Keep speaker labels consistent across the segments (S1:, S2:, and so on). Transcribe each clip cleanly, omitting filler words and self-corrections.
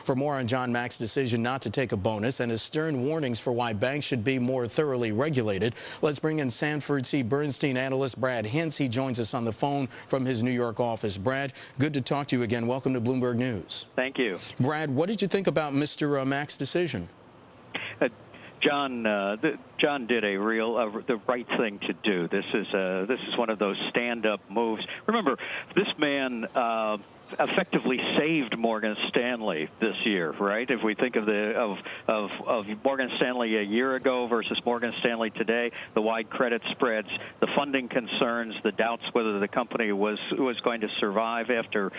S1: For more on John Mack's decision not to take a bonus and his stern warnings for why banks should be more thoroughly regulated, let's bring in Sanford C. Bernstein analyst Brad Hintz. He joins us on the phone from his New York office. Brad, good to talk to you again. Welcome to Bloomberg News.
S2: Thank you.
S1: Brad, what did you think about Mr. Mack's decision?
S2: John did the right thing to do. This is one of those stand-up moves. Remember, this man effectively saved Morgan Stanley this year, right? If we think of Morgan Stanley a year ago versus Morgan Stanley today, the wide credit spreads, the funding concerns, the doubts whether the company was going to survive after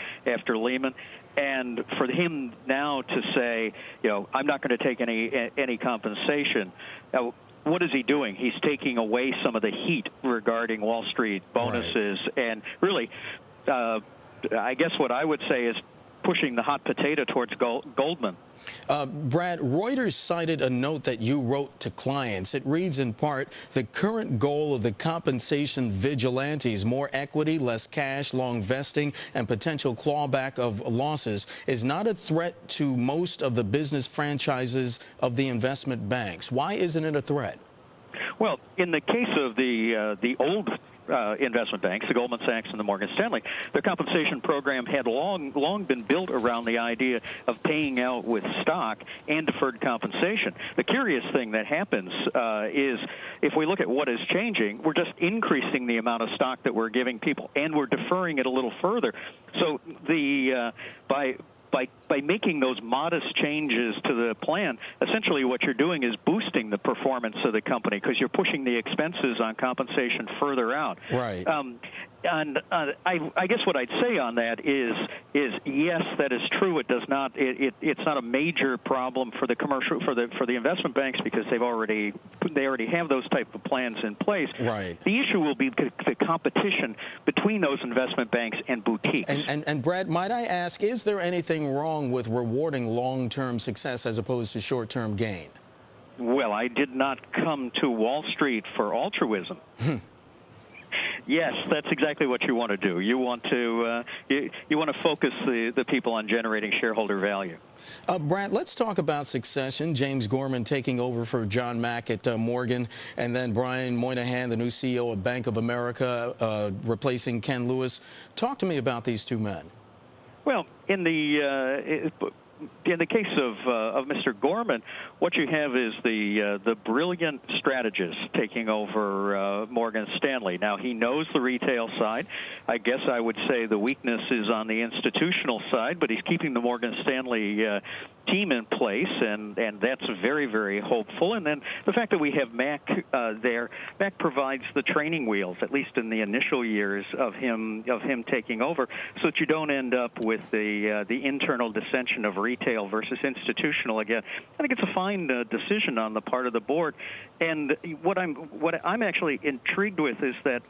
S2: Lehman. And for him now to say, I'm not going to take any compensation. What is he doing? He's taking away some of the heat regarding Wall Street bonuses, right. And really, I guess what I would say is pushing the hot potato towards Goldman.
S1: Brad, Reuters cited a note that you wrote to clients. It reads in part, the current goal of the compensation vigilantes, more equity, less cash, long vesting, and potential clawback of losses, is not a threat to most of the business franchises of the investment banks. Why isn't it a threat?
S2: Well, in the case of the old investment banks, the Goldman Sachs and the Morgan Stanley, their compensation program had long been built around the idea of paying out with stock and deferred compensation. The curious thing that happens is if we look at what is changing, we're just increasing the amount of stock that we're giving people, and we're deferring it a little further. So by making those modest changes to the plan, essentially what you're doing is boosting the performance of the company because you're pushing the expenses on compensation further out.
S1: Right.
S2: And I guess what I'd say on that is yes, that is true. It does not. It's not a major problem for the for the investment banks because they already have those type of plans in place.
S1: Right.
S2: The issue will be the competition between those investment banks and boutiques.
S1: And Brad, might I ask, is there anything wrong with rewarding long-term success as opposed to short-term gain?
S2: Well, I did not come to Wall Street for altruism. Yes, that's exactly what you want to do. You want to focus the people on generating shareholder value.
S1: Brad, let's talk about succession. James Gorman taking over for John Mack at Morgan, and then Brian Moynihan, the new CEO of Bank of America, replacing Ken Lewis. Talk to me about these two men.
S2: Well, in the case of Mr. Gorman, what you have is the brilliant strategist taking over Morgan Stanley. Now, he knows the retail side. I guess I would say the weakness is on the institutional side, but he's keeping the Morgan Stanley team in place, and that's very, very hopeful. And then the fact that we have Mack there, Mack provides the training wheels, at least in the initial years of him taking over, so that you don't end up with the internal dissension of retail versus institutional again. I think it's a fine decision on the part of the board. And what I'm actually intrigued with is that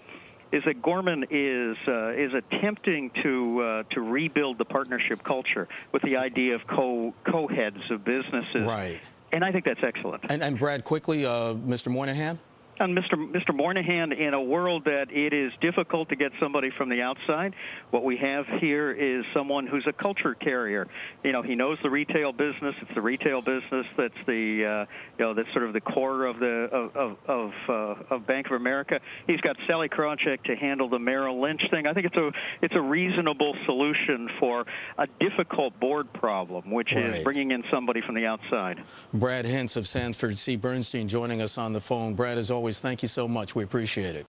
S2: Gorman is attempting to rebuild the partnership culture with the idea of co-heads of businesses.
S1: Right.
S2: And I think that's excellent.
S1: And Brad, quickly, Mr. Moynihan?
S2: And Mr. Moynihan, in a world that it is difficult to get somebody from the outside, what we have here is someone who's a culture carrier. He knows the retail business. It's the retail business that's that's sort of the core of of Bank of America. He's got Sally Krawcheck to handle the Merrill Lynch thing. I think it's a reasonable solution for a difficult board problem, which is bringing in somebody from the outside.
S1: Brad Hintz of Sanford C. Bernstein joining us on the phone. Brad, as always, thank you so much. We appreciate it.